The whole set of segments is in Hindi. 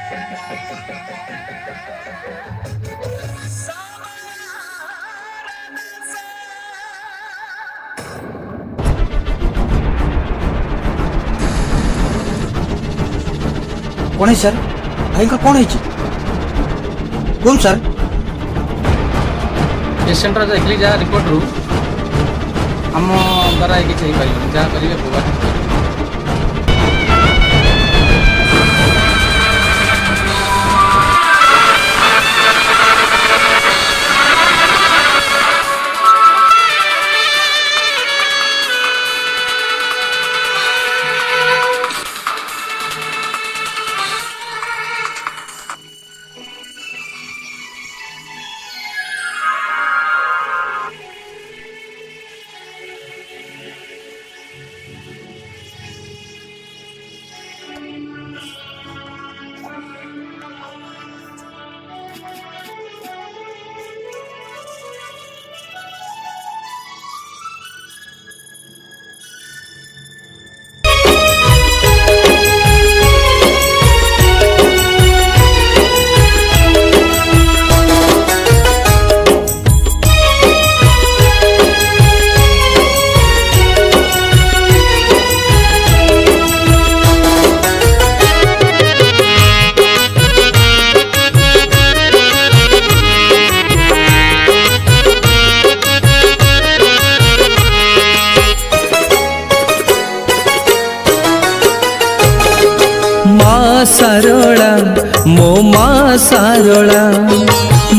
कौन है सर? भाई का कौन है? कौन सर? पेसेंटर देखली जहाँ रिपोर्ट रू आम द्वारा किसी जहाँ करेंगे सारोला मो माँ सारोला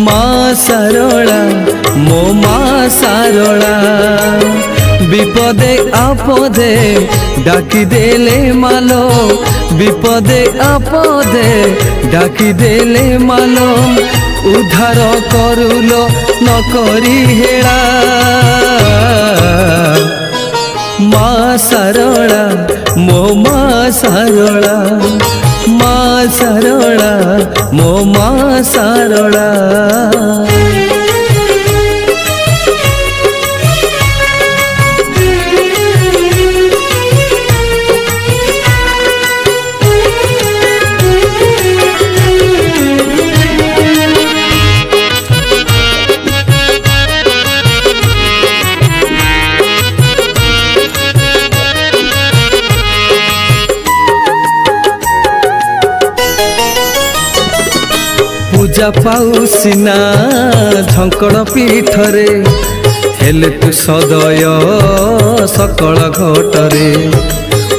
माँ सारोला मो माँ सारोला विपदे आपदे डाकी देले मालो विपदे आपदे डाकी देले मालो उद्धार करुलो न करी हेला माँ सारोला मो माँ सारोला माँ सारोला मो माँ सारोला पूजा पाऊ सिना झंकड़ पीठरे हेले तू सदय सकल घटरे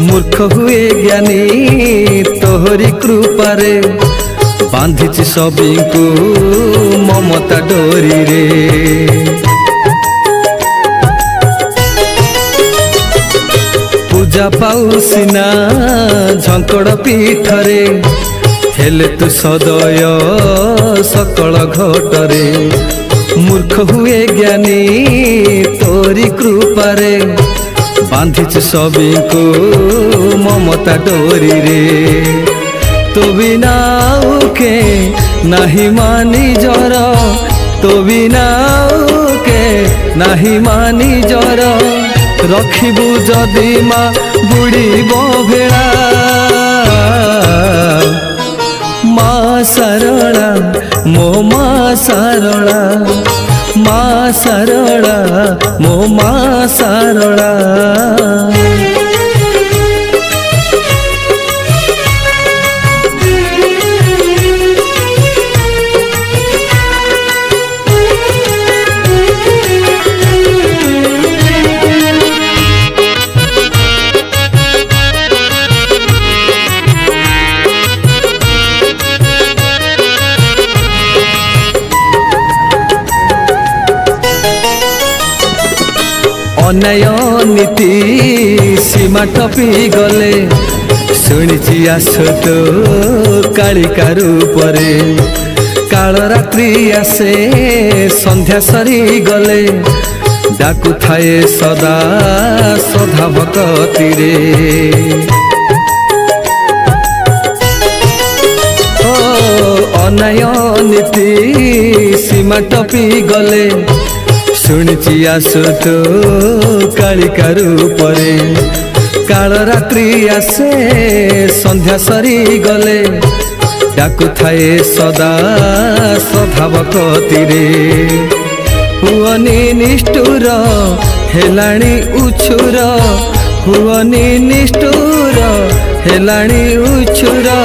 मूर्ख हुए ज्ञानी तोहरी कृपारे बांधिची सबीको ममता डोरी रे पूजा पाऊ सिना झंकड़ पीठरे हेले तू सदय सकल घटरे मूर्ख हुए ज्ञानी तोरी कृपारे बांधिच सबीको ममता डोरी रे तो बिना के नहीं मानी जर तो बिना के नहीं मानी जर रखिबु जदि माँ बुड़ीब भेड़ा माँ सारोला मो माँ सारोला माँ सारोला मो माँ सारोला अन्याय नीति सीमा टपी गले शुणी आस तो कालिका रूपरे काल रात्रि आसे संध्या सरी गले डाकु थाए सदा सदा भक्ति रे अन्याय नीति सीमा टपी गले शुणी आस तो कालिका रूपरे काल रात्रि आसे संध्या सरी गले ডাকুথাଏ ସଦା ସ୍ୱଭାବ କତିରେ ହୁଅନି ନିଷ୍ଠୁର ହେଲାଣି ଉଛୁର ହୁଅନି ନିଷ୍ଠୁର ହେଲାଣି ଉଛୁର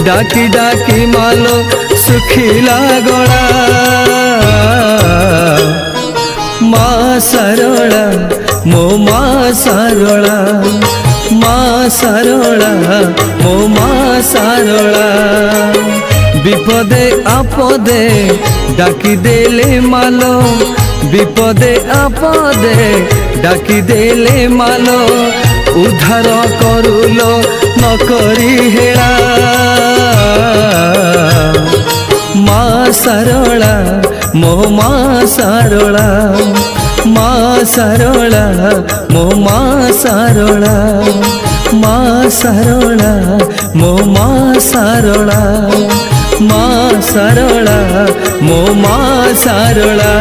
ଡାକି ଡାକି ମାଲୋ ଶୁଖିଲା ଗଳା ମା ଶାରଳା ମୋ ମା ଶାରଳା ମା ଶାରଳା ମୋ ମା ଶାରଳା ବିପଦେ ଆପଦେ ডাকি দেলে মালো বিপদে আপদে ডাকি দেলে মালো উদ্ধার করুলো নকরি হেলা মা ଶାରଳା ମୋ ମା ଶାରଳା মা ଶାରଳା ମୋ ମା ଶାରଳା মা ଶାରଳା ମୋ ମା ଶାରଳା মা ଶାରଳା ମୋ ମା ଶାରଳା।